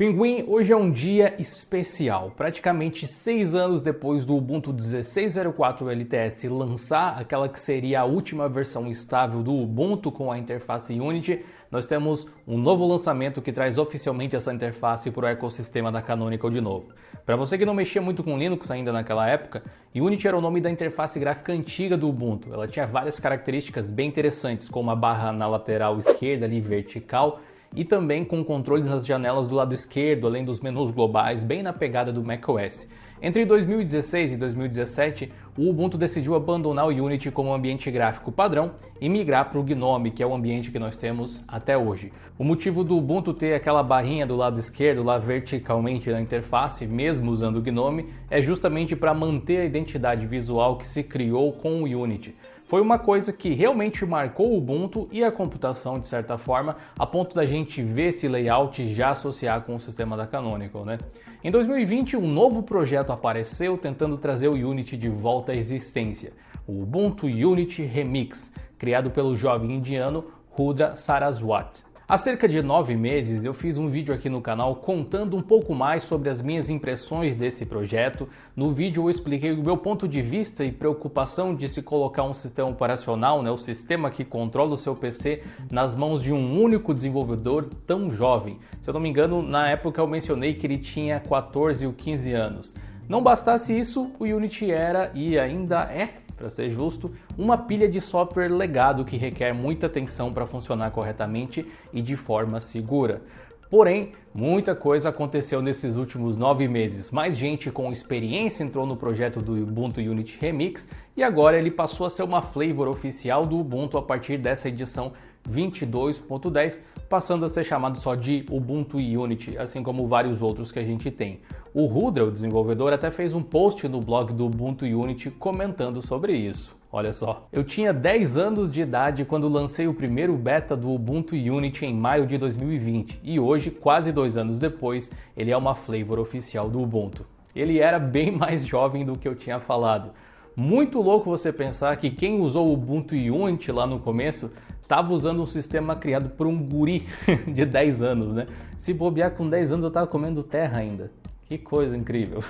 Pinguim, hoje é um dia especial. Praticamente 6 anos depois do Ubuntu 16.04 LTS lançar aquela que seria a última versão estável do Ubuntu com a interface Unity, nós temos um novo lançamento que traz oficialmente essa interface para o ecossistema da Canonical de novo. Para você que não mexia muito com Linux ainda naquela época, Unity era o nome da interface gráfica antiga do Ubuntu. Ela tinha várias características bem interessantes, como a barra na lateral esquerda ali vertical, e também com controles nas janelas do lado esquerdo, além dos menus globais, bem na pegada do macOS. Entre 2016 e 2017, o Ubuntu decidiu abandonar o Unity como ambiente gráfico padrão e migrar para o GNOME, que é o ambiente que nós temos até hoje. O motivo do Ubuntu ter aquela barrinha do lado esquerdo lá verticalmente na interface, mesmo usando o GNOME, é justamente para manter a identidade visual que se criou com o Unity. Foi uma coisa que realmente marcou o Ubuntu e a computação de certa forma, a ponto da gente ver esse layout já associar com o sistema da Canonical, né? Em 2020, um novo projeto apareceu tentando trazer o Unity de volta à existência, o Ubuntu Unity Remix, criado pelo jovem indiano Rudra Saraswat. Há cerca de 9 meses eu fiz um vídeo aqui no canal contando um pouco mais sobre as minhas impressões desse projeto. No vídeo eu expliquei o meu ponto de vista e preocupação de se colocar um sistema operacional, o sistema que controla o seu PC, nas mãos de um único desenvolvedor tão jovem. Se eu não me engano, na época eu mencionei que ele tinha 14 ou 15 anos. Não bastasse isso, o Unity era e ainda é, para ser justo, uma pilha de software legado que requer muita atenção para funcionar corretamente e de forma segura. Porém, muita coisa aconteceu nesses últimos 9 meses. Mais gente com experiência entrou no projeto do Ubuntu Unity Remix e agora ele passou a ser uma flavor oficial do Ubuntu a partir dessa edição 22.10, passando a ser chamado só de Ubuntu Unity, assim como vários outros que a gente tem. O Rudra, o desenvolvedor, até fez um post no blog do Ubuntu Unity comentando sobre isso. Olha só, eu tinha 10 anos de idade quando lancei o primeiro beta do Ubuntu Unity em maio de 2020 e hoje, quase 2 anos depois, ele é uma flavor oficial do Ubuntu. Ele era bem mais jovem do que eu tinha falado. Muito louco você pensar que quem usou o Ubuntu Unity lá no começo estava usando um sistema criado por um guri de 10 anos, né? Se bobear com 10 anos eu estava comendo terra ainda. Que coisa incrível.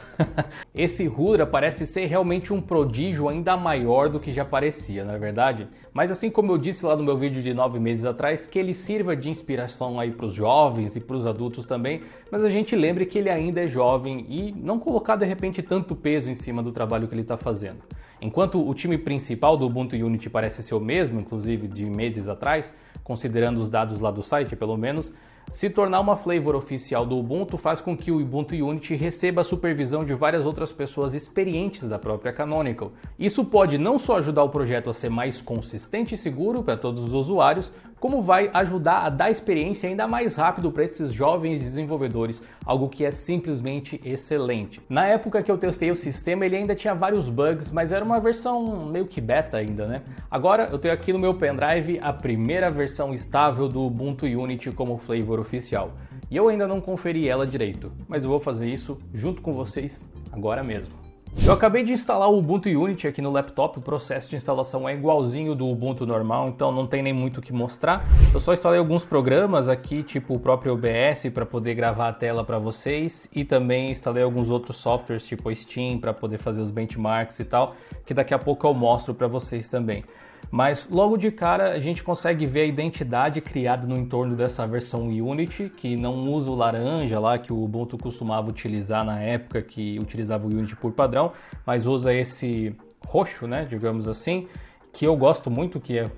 Esse Rudra parece ser realmente um prodígio ainda maior do que já parecia, não é verdade? Mas assim como eu disse lá no meu vídeo de 9 meses atrás, que ele sirva de inspiração aí para os jovens e para os adultos também, mas a gente lembre que ele ainda é jovem e não colocar de repente tanto peso em cima do trabalho que ele está fazendo. Enquanto o time principal do Ubuntu Unity parece ser o mesmo, inclusive de meses atrás, considerando os dados lá do site pelo menos, se tornar uma flavor oficial do Ubuntu faz com que o Ubuntu Unity receba a supervisão de várias outras pessoas experientes da própria Canonical. Isso pode não só ajudar o projeto a ser mais consistente e seguro para todos os usuários, como vai ajudar a dar experiência ainda mais rápido para esses jovens desenvolvedores, algo que é simplesmente excelente. Na época que eu testei o sistema, ele ainda tinha vários bugs, mas era uma versão meio que beta ainda, né? Agora eu tenho aqui no meu pendrive a primeira versão estável do Ubuntu Unity como flavor oficial. E eu ainda não conferi ela direito, mas eu vou fazer isso junto com vocês agora mesmo. Eu acabei de instalar o Ubuntu Unity aqui no laptop, o processo de instalação é igualzinho do Ubuntu normal, então não tem nem muito o que mostrar. Eu só instalei alguns programas aqui, tipo o próprio OBS, para poder gravar a tela para vocês, e também instalei alguns outros softwares, tipo o Steam, para poder fazer os benchmarks e tal, que daqui a pouco eu mostro para vocês também. Mas logo de cara a gente consegue ver a identidade criada no entorno dessa versão Unity, que não usa o laranja lá que o Ubuntu costumava utilizar na época que utilizava o Unity por padrão, mas usa esse roxo, né, digamos assim, que eu gosto muito, que é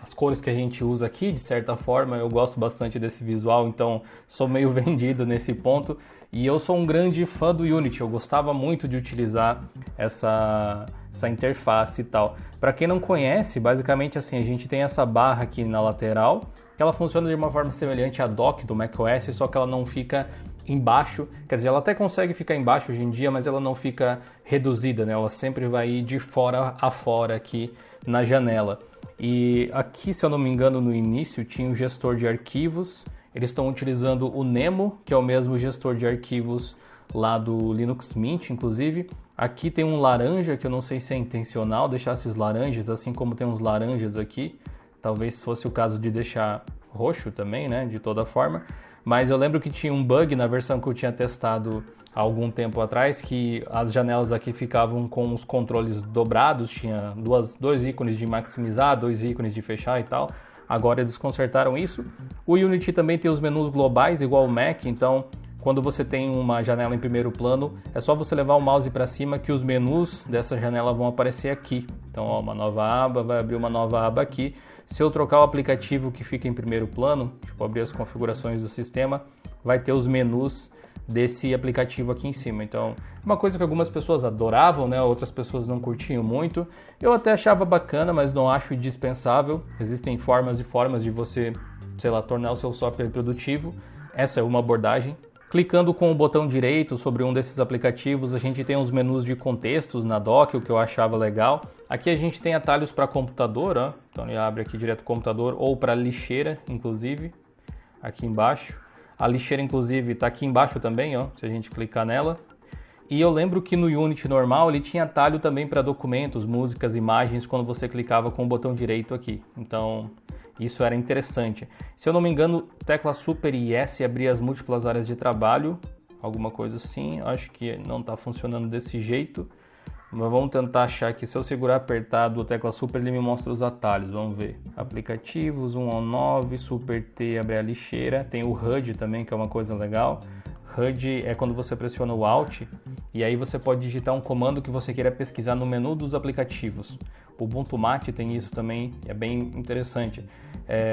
as cores que a gente usa aqui, de certa forma, eu gosto bastante desse visual, então sou meio vendido nesse ponto. E eu sou um grande fã do Unity, eu gostava muito de utilizar essa interface e tal. Para quem não conhece, basicamente assim, a gente tem essa barra aqui na lateral, que ela funciona de uma forma semelhante à dock do macOS, só que ela não fica embaixo, quer dizer, ela até consegue ficar embaixo hoje em dia, mas ela não fica reduzida, né? Ela sempre vai ir de fora a fora aqui na janela. E aqui, se eu não me engano, no início tinha um gestor de arquivos. Eles estão utilizando o Nemo, que é o mesmo gestor de arquivos lá do Linux Mint, inclusive. Aqui tem um laranja, que eu não sei se é intencional deixar esses laranjas, assim como tem uns laranjas aqui. Talvez fosse o caso de deixar roxo também, né, de toda forma. Mas eu lembro que tinha um bug na versão que eu tinha testado há algum tempo atrás, que as janelas aqui ficavam com os controles dobrados, tinha dois ícones de maximizar, dois ícones de fechar e tal. Agora eles consertaram isso. O Unity também tem os menus globais, igual o Mac, então quando você tem uma janela em primeiro plano, é só você levar o mouse para cima que os menus dessa janela vão aparecer aqui. Então, ó, uma nova aba, vai abrir uma nova aba aqui. Se eu trocar o aplicativo que fica em primeiro plano, tipo abrir as configurações do sistema, vai ter os menus desse aplicativo aqui em cima. Então, uma coisa que algumas pessoas adoravam, né? Outras pessoas não curtiam muito. Eu até achava bacana, mas não acho indispensável. Existem formas e formas de você, sei lá, tornar o seu software produtivo. Essa é uma abordagem. Clicando com o botão direito sobre um desses aplicativos, a gente tem os menus de contextos na dock, o que eu achava legal. Aqui a gente tem atalhos para computador, ó. Então ele abre aqui direto o computador, ou para lixeira, inclusive, aqui embaixo. A lixeira, inclusive, está aqui embaixo também, ó, se a gente clicar nela. E eu lembro que no Unity normal ele tinha atalho também para documentos, músicas, imagens, quando você clicava com o botão direito aqui. Então, isso era interessante. Se eu não me engano, tecla Super e S abria as múltiplas áreas de trabalho, alguma coisa assim. Acho que não está funcionando desse jeito. Mas vamos tentar achar aqui. Se eu segurar apertado a tecla Super, ele me mostra os atalhos. Vamos ver. Aplicativos, 1 ao 9, Super T, abre a lixeira. Tem o HUD também, que é uma coisa legal. HUD é quando você pressiona o Alt e aí você pode digitar um comando que você queira pesquisar no menu dos aplicativos. O Ubuntu Mate tem isso também, é bem interessante.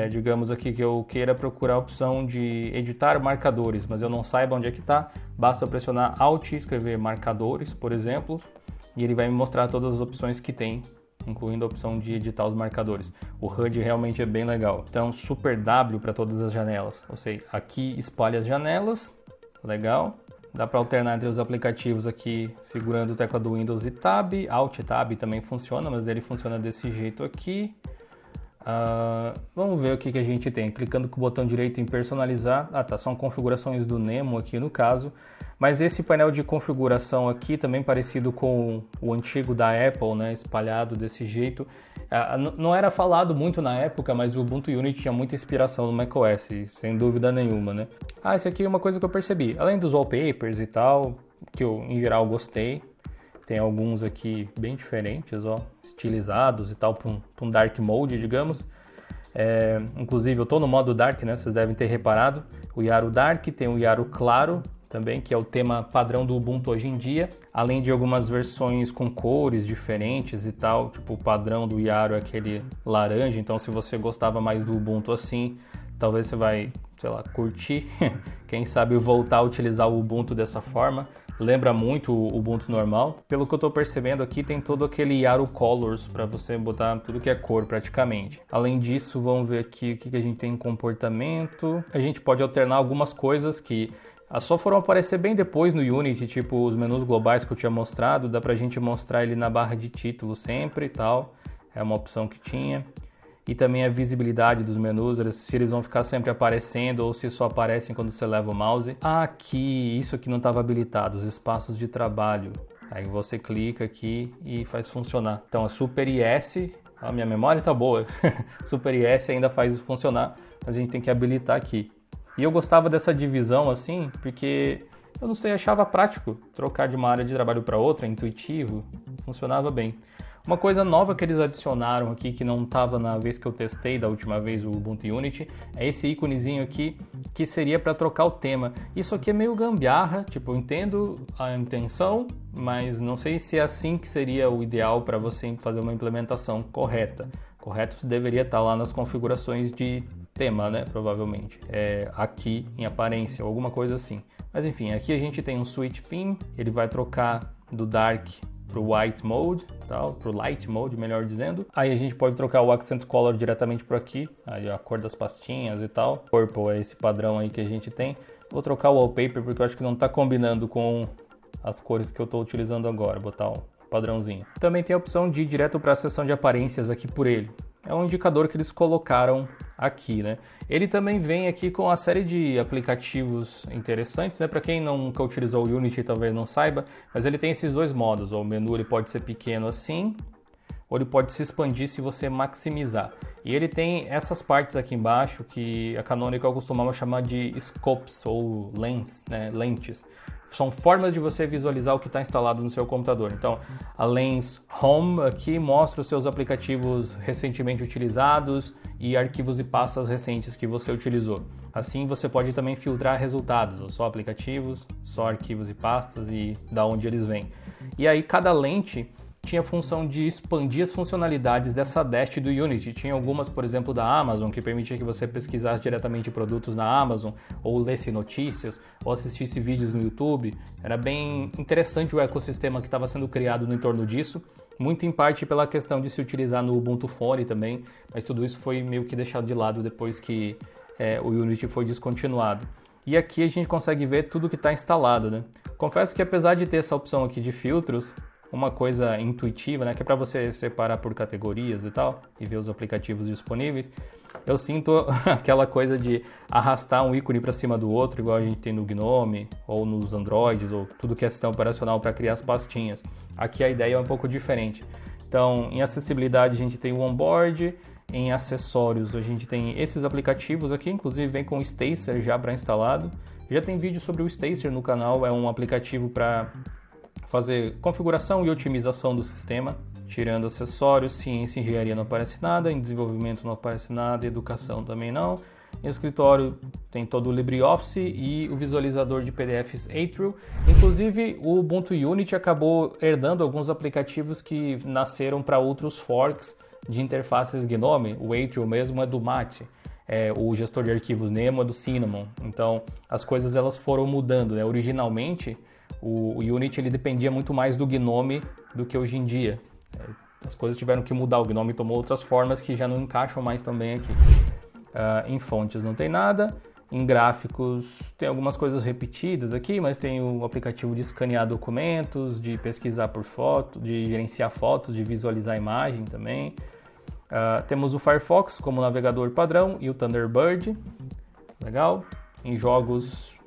Digamos aqui que eu queira procurar a opção de editar marcadores, mas eu não saiba onde é que está. Basta eu pressionar Alt e escrever marcadores, por exemplo, e ele vai me mostrar todas as opções que tem, incluindo a opção de editar os marcadores. O HUD realmente é bem legal. Então, Super W para todas as janelas. Ou seja, aqui espalha as janelas. Legal. Dá para alternar entre os aplicativos aqui segurando a tecla do Windows e Tab. Alt Tab também funciona, mas ele funciona desse jeito aqui. Vamos ver o que a gente tem. Clicando com o botão direito em personalizar. São configurações do Nemo aqui no caso. Mas esse painel de configuração aqui, também parecido com o antigo da Apple, né, espalhado desse jeito. Não era falado muito na época, mas o Ubuntu Unity tinha muita inspiração no macOS, sem dúvida nenhuma, né? Esse aqui é uma coisa que eu percebi. Além dos wallpapers e tal, que eu em geral gostei. Tem alguns aqui bem diferentes, ó, estilizados e tal, para um Dark Mode, digamos. Inclusive eu estou no modo Dark, né? Vocês devem ter reparado. O Yaro Dark, tem o Yaro Claro também, que é o tema padrão do Ubuntu hoje em dia, além de algumas versões com cores diferentes e tal, tipo o padrão do Yaro é aquele laranja, então se você gostava mais do Ubuntu assim, talvez você vai, sei lá, curtir, quem sabe voltar a utilizar o Ubuntu dessa forma. Lembra muito o Ubuntu normal. Pelo que eu estou percebendo aqui, tem todo aquele Yaro Colors para você botar tudo que é cor praticamente. Além disso, vamos ver aqui o que a gente tem em comportamento. A gente pode alternar algumas coisas que só foram aparecer bem depois no Unity, tipo os menus globais que eu tinha mostrado. Dá pra gente mostrar ele na barra de título sempre e tal. É uma opção que tinha. E também a visibilidade dos menus, se eles vão ficar sempre aparecendo ou se só aparecem quando você leva o mouse. Aqui, isso aqui não estava habilitado, os espaços de trabalho. Aí você clica aqui e faz funcionar. Então a Super IS, a minha memória tá boa, Super IS ainda faz funcionar, mas a gente tem que habilitar aqui. E eu gostava dessa divisão assim, porque eu não sei, achava prático trocar de uma área de trabalho para outra, intuitivo, funcionava bem. Uma coisa nova que eles adicionaram aqui, que não estava na vez que eu testei da última vez o Ubuntu Unity, é esse íconezinho aqui, que seria para trocar o tema. Isso aqui é meio gambiarra, tipo, eu entendo a intenção, mas não sei se é assim que seria o ideal para você fazer uma implementação correta. Correto deveria estar lá nas configurações de tema, né, provavelmente. Aqui em aparência, alguma coisa assim. Mas enfim, aqui a gente tem um Switch Theme, ele vai trocar do Dark para o White Mode, para o Light Mode, melhor dizendo. Aí a gente pode trocar o Accent Color diretamente por aqui, aí a cor das pastinhas e tal. Purple é esse padrão aí que a gente tem. Vou trocar o Wallpaper porque eu acho que não está combinando com as cores que eu estou utilizando agora, botar um padrãozinho. Também tem a opção de ir direto para a seção de aparências aqui por ele. É um indicador que eles colocaram aqui, né? Ele também vem aqui com uma série de aplicativos interessantes, né? Para quem nunca utilizou o Unity talvez não saiba, mas ele tem esses dois modos. O menu ele pode ser pequeno assim, ou ele pode se expandir se você maximizar. E ele tem essas partes aqui embaixo que a Canonical costumava chamar de scopes ou lens, né, lentes. São formas de você visualizar o que está instalado no seu computador. Então, a Lens Home aqui mostra os seus aplicativos recentemente utilizados e arquivos e pastas recentes que você utilizou. Assim, você pode também filtrar resultados, ou só aplicativos, só arquivos e pastas e da onde eles vêm. E aí, cada lente tinha a função de expandir as funcionalidades dessa dash do Unity. Tinha algumas, por exemplo, da Amazon, que permitia que você pesquisasse diretamente produtos na Amazon, ou lesse notícias, ou assistisse vídeos no YouTube. Era bem interessante o ecossistema que estava sendo criado no entorno disso, muito em parte pela questão de se utilizar no Ubuntu Phone também, mas tudo isso foi meio que deixado de lado depois que o Unity foi descontinuado. E aqui a gente consegue ver tudo que está instalado, né? Confesso que apesar de ter essa opção aqui de filtros, uma coisa intuitiva, né, que é para você separar por categorias e tal, e ver os aplicativos disponíveis, eu sinto aquela coisa de arrastar um ícone para cima do outro, igual a gente tem no Gnome, ou nos Androids, ou tudo que é sistema operacional para criar as pastinhas. Aqui a ideia é um pouco diferente. Então, em acessibilidade a gente tem o onboard, em acessórios a gente tem esses aplicativos aqui, inclusive vem com o Stacer já pré-instalado. Já tem vídeo sobre o Stacer no canal, é um aplicativo para fazer configuração e otimização do sistema, tirando acessórios. Ciência e engenharia não aparece nada, em desenvolvimento não aparece nada, educação também não. Em escritório tem todo o LibreOffice e o visualizador de PDFs Atrial. Inclusive o Ubuntu Unity acabou herdando alguns aplicativos que nasceram para outros forks de interfaces Gnome. O Atrial mesmo é do Mate. O gestor de arquivos Nemo é do Cinnamon. Então as coisas elas foram mudando, né? Originalmente o Unity ele dependia muito mais do Gnome do que hoje em dia. As coisas tiveram que mudar, o Gnome tomou outras formas que já não encaixam mais também aqui. Em fontes não tem nada, em gráficos tem algumas coisas repetidas aqui, mas tem o aplicativo de escanear documentos, de pesquisar por foto, de gerenciar fotos, de visualizar imagem também. Temos o Firefox como navegador padrão e o Thunderbird, legal. Em jogos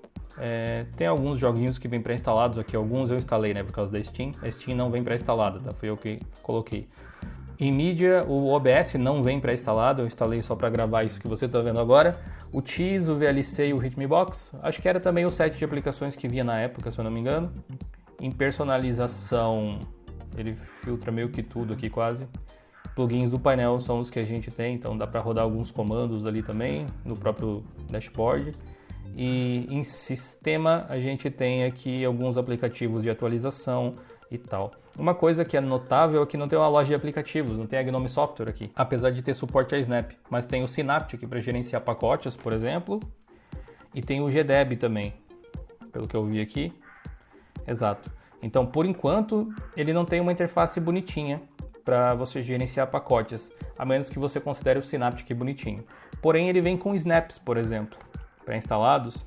tem alguns joguinhos que vêm pré-instalados aqui, alguns eu instalei, né, por causa da Steam. A Steam não vem pré-instalada, tá? Fui eu que coloquei. Em mídia, o OBS não vem pré-instalado, eu instalei só para gravar isso que você está vendo agora. O Tease, o VLC e o Rhythmbox, acho que era também o set de aplicações que via na época, se eu não me engano. Em personalização, ele filtra meio que tudo aqui quase. Plugins do painel são os que a gente tem, então dá para rodar alguns comandos ali também, no próprio dashboard. E em sistema a gente tem aqui alguns aplicativos de atualização e tal. Uma coisa que é notável é que não tem uma loja de aplicativos, não tem a Gnome Software aqui, apesar de ter suporte a Snap, mas tem o Synaptic para gerenciar pacotes, por exemplo, e tem o GDEB também, pelo que eu vi aqui. Exato. Então, por enquanto, ele não tem uma interface bonitinha para você gerenciar pacotes, a menos que você considere o Synaptic bonitinho. Porém, ele vem com snaps, por exemplo, pré-instalados,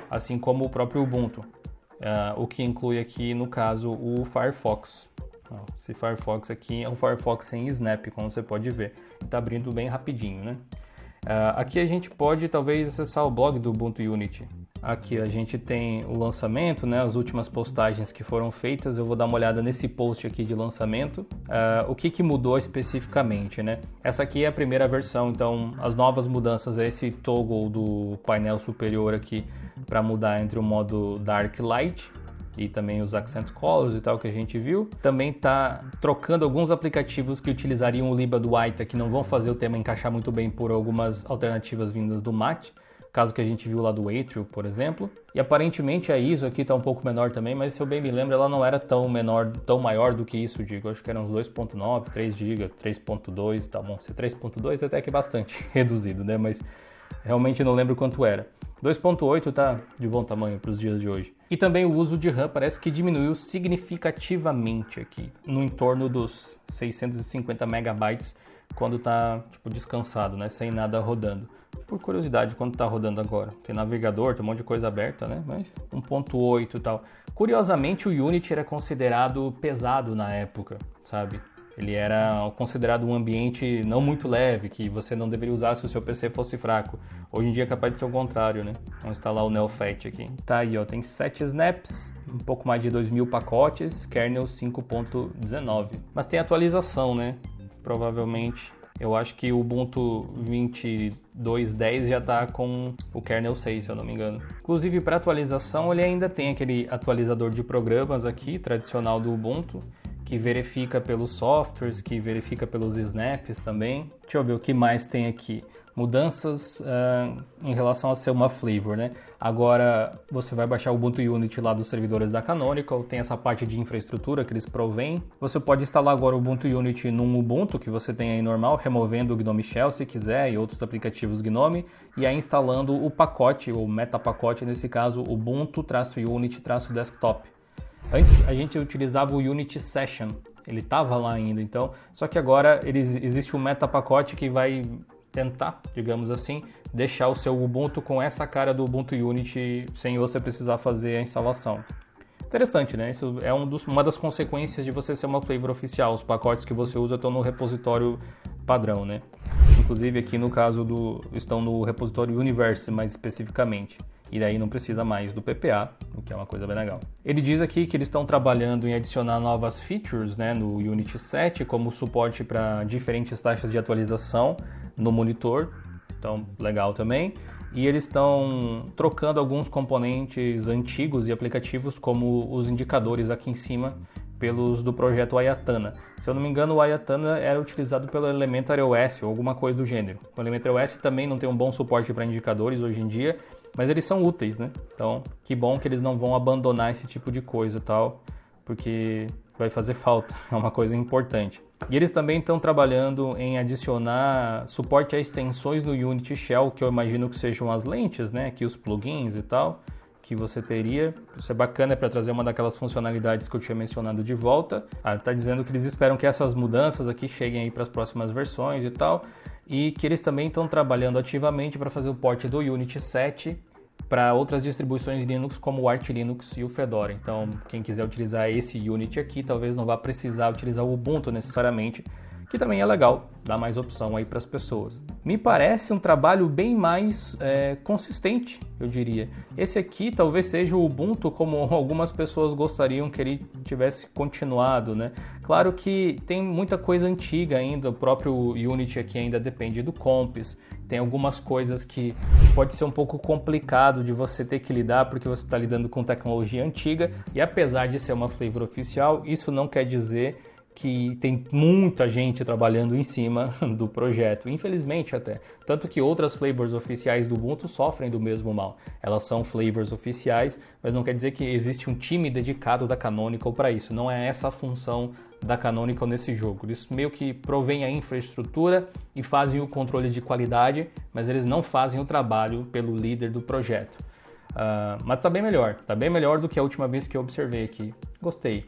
assim como o próprio Ubuntu, o que inclui aqui, no caso, o Firefox. Esse Firefox aqui é um Firefox sem snap, como você pode ver. Está abrindo bem rapidinho, né? Aqui a gente pode, talvez, acessar o blog do Ubuntu Unity. Aqui a gente tem o lançamento, né, as últimas postagens que foram feitas. Eu vou dar uma olhada nesse post aqui de lançamento. O que mudou especificamente, né? Essa aqui é a primeira versão, então as novas mudanças é esse toggle do painel superior aqui para mudar entre o modo Dark Light e também os Accent Colors e tal que a gente viu. Também está trocando alguns aplicativos que utilizariam o Liba do Wayta, que não vão fazer o tema encaixar muito bem por algumas alternativas vindas do Mate. Caso que a gente viu lá do Atrial, por exemplo. E aparentemente a ISO aqui está um pouco menor também, mas se eu bem me lembro, ela não era tão maior do que isso, digo. Acho que eram uns 2.9, 3 GB, 3.2, tá bom. Se 3.2 até que é bastante reduzido, né? Mas realmente não lembro quanto era. 2.8 tá de bom tamanho para os dias de hoje. E também o uso de RAM parece que diminuiu significativamente aqui, no entorno dos 650 megabytes quando está descansado, né? Sem nada rodando. Por curiosidade, quando está rodando agora? Tem navegador, tem um monte de coisa aberta, né? Mas 1.8 e tal. Curiosamente, o Unity era considerado pesado na época, sabe? Ele era considerado um ambiente não muito leve, que você não deveria usar se o seu PC fosse fraco. Hoje em dia é capaz de ser o contrário, né? Vamos instalar o NeoFet aqui. Tá aí, ó, tem 7 snaps, um pouco mais de 2.000 pacotes, kernel 5.19. Mas tem atualização, né? Provavelmente. Eu acho que o Ubuntu 22.10 já está com o kernel 6, se eu não me engano. Inclusive, para atualização, ele ainda tem aquele atualizador de programas aqui, tradicional do Ubuntu, que verifica pelos softwares, que verifica pelos snaps também. Deixa eu ver o que mais tem aqui. Mudanças em relação a ser uma flavor, né? Agora você vai baixar o Ubuntu Unity lá dos servidores da Canonical, tem essa parte de infraestrutura que eles provêm. Você pode instalar agora o Ubuntu Unity num Ubuntu que você tem aí normal, removendo o Gnome Shell se quiser e outros aplicativos Gnome, e aí instalando o pacote, ou metapacote nesse caso, Ubuntu-Unity-Desktop. Antes a gente utilizava o Unity Session, ele estava lá ainda, então, só que agora existe um metapacote que vai tentar, digamos assim, deixar o seu Ubuntu com essa cara do Ubuntu Unity sem você precisar fazer a instalação. Interessante, né? Isso é uma das consequências de você ser uma flavor oficial. Os pacotes que você usa estão no repositório padrão, né? Inclusive aqui no caso estão no repositório Universe mais especificamente. E daí não precisa mais do PPA, o que é uma coisa bem legal. Ele diz aqui que eles estão trabalhando em adicionar novas features, né, no Unity 7, como suporte para diferentes taxas de atualização no monitor, então legal também. E eles estão trocando alguns componentes antigos e aplicativos, como os indicadores aqui em cima, pelos do projeto Ayatana. Se eu não me engano, o Ayatana era utilizado pelo Elementary OS ou alguma coisa do gênero. O Elementary OS também não tem um bom suporte para indicadores hoje em dia, mas eles são úteis, né? Então, que bom que eles não vão abandonar esse tipo de coisa e tal, porque vai fazer falta, é uma coisa importante. E eles também estão trabalhando em adicionar suporte a extensões no Unity Shell, que eu imagino que sejam as lentes, né? Aqui os plugins e tal, que você teria. Isso é bacana para trazer uma daquelas funcionalidades que eu tinha mencionado de volta. Tá dizendo que eles esperam que essas mudanças aqui cheguem aí para as próximas versões e tal, e que eles também estão trabalhando ativamente para fazer o port do Unity 7 para outras distribuições Linux como o Arch Linux e o Fedora. Então, quem quiser utilizar esse Unity aqui, talvez não vá precisar utilizar o Ubuntu necessariamente, que também é legal, dá mais opção aí para as pessoas. Me parece um trabalho bem mais consistente, eu diria. Esse aqui talvez seja o Ubuntu como algumas pessoas gostariam que ele tivesse continuado, né? Claro que tem muita coisa antiga ainda, o próprio Unity aqui ainda depende do Comps, tem algumas coisas que pode ser um pouco complicado de você ter que lidar porque você está lidando com tecnologia antiga, e apesar de ser uma flavor oficial, isso não quer dizer que tem muita gente trabalhando em cima do projeto, infelizmente até. Tanto que outras flavors oficiais do Ubuntu sofrem do mesmo mal. Elas são flavors oficiais, mas não quer dizer que existe um time dedicado da Canonical para isso. Não é essa a função da Canonical nesse jogo. Eles meio que provêm a infraestrutura e fazem o controle de qualidade, mas eles não fazem o trabalho pelo líder do projeto. Mas tá bem melhor do que a última vez que eu observei aqui. Gostei.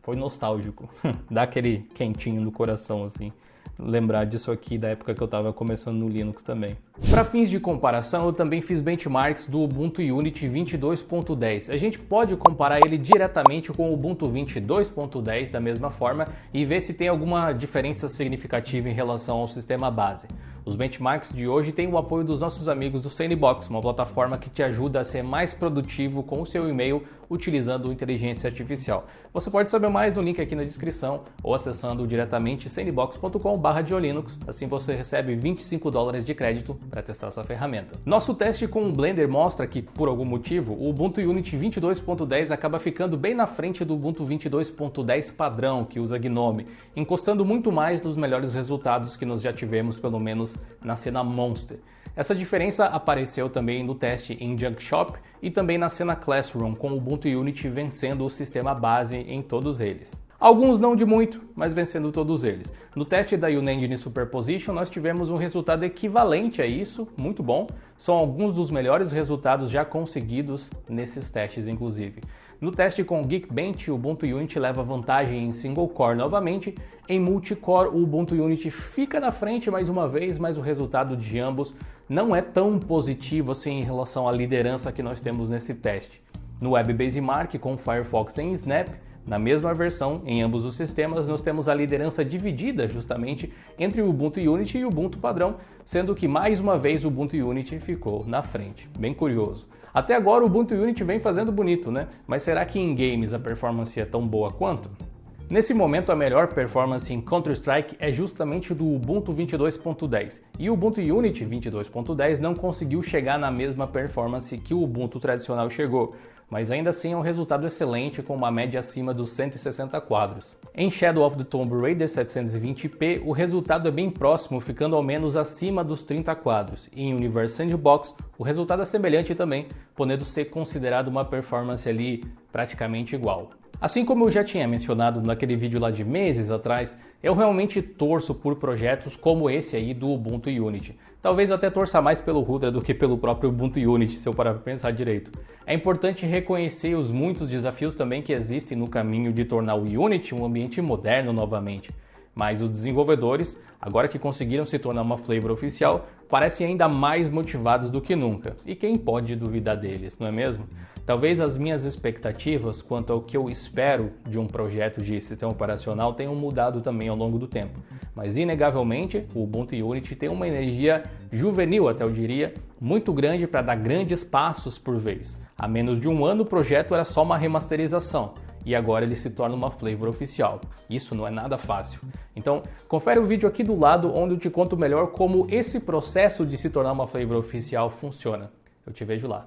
Foi nostálgico, dá aquele quentinho no coração, assim, lembrar disso aqui da época que eu estava começando no Linux também. Para fins de comparação, eu também fiz benchmarks do Ubuntu Unity 22.10. A gente pode comparar ele diretamente com o Ubuntu 22.10 da mesma forma e ver se tem alguma diferença significativa em relação ao sistema base. Os benchmarks de hoje têm o apoio dos nossos amigos do Sandbox, uma plataforma que te ajuda a ser mais produtivo com o seu e-mail utilizando inteligência artificial. Você pode saber mais no link aqui na descrição ou acessando diretamente sandbox.com/diolinux, assim você recebe $25 de crédito para testar essa ferramenta. Nosso teste com o Blender mostra que, por algum motivo, o Ubuntu Unity 22.10 acaba ficando bem na frente do Ubuntu 22.10 padrão, que usa Gnome, encostando muito mais nos melhores resultados que nós já tivemos, pelo menos na cena Monster. Essa diferença apareceu também no teste em Junk Shop e também na cena Classroom, com o Ubuntu Unity vencendo o sistema base em todos eles. Alguns não de muito, mas vencendo todos eles. No teste da Unengine Superposition, nós tivemos um resultado equivalente a isso, muito bom. São alguns dos melhores resultados já conseguidos nesses testes, inclusive. No teste com Geekbench, o Ubuntu Unity leva vantagem em single core novamente. Em multicore, o Ubuntu Unity fica na frente mais uma vez, mas o resultado de ambos não é tão positivo assim em relação à liderança que nós temos nesse teste. No WebBaseMark, com Firefox em Snap, Na mesma versão, em ambos os sistemas, nós temos a liderança dividida justamente entre o Ubuntu Unity e o Ubuntu padrão, sendo que mais uma vez o Ubuntu Unity ficou na frente. Bem curioso. Até agora o Ubuntu Unity vem fazendo bonito, né? Mas será que em games a performance é tão boa quanto? Nesse momento, a melhor performance em Counter-Strike é justamente do Ubuntu 22.10, e o Ubuntu Unity 22.10 não conseguiu chegar na mesma performance que o Ubuntu tradicional chegou, mas ainda assim é um resultado excelente com uma média acima dos 160 quadros. Em Shadow of the Tomb Raider 720p, o resultado é bem próximo, ficando ao menos acima dos 30 quadros, e em Universe Sandbox, o resultado é semelhante também, podendo ser considerado uma performance ali praticamente igual. Assim como eu já tinha mencionado naquele vídeo lá de meses atrás, eu realmente torço por projetos como esse aí do Ubuntu Unity. Talvez até torça mais pelo Rudra do que pelo próprio Ubuntu Unity, se eu parar para pensar direito. É importante reconhecer os muitos desafios também que existem no caminho de tornar o Unity um ambiente moderno novamente. Mas os desenvolvedores, agora que conseguiram se tornar uma flavor oficial, parecem ainda mais motivados do que nunca. E quem pode duvidar deles, não é mesmo? Talvez as minhas expectativas quanto ao que eu espero de um projeto de sistema operacional tenham mudado também ao longo do tempo. Mas inegavelmente, o Ubuntu Unity tem uma energia juvenil, até eu diria, muito grande para dar grandes passos por vez. Há menos de um ano o projeto era só uma remasterização. E agora ele se torna uma flavor oficial. Isso não é nada fácil. Então, confere o vídeo aqui do lado onde eu te conto melhor como esse processo de se tornar uma flavor oficial funciona. Eu te vejo lá.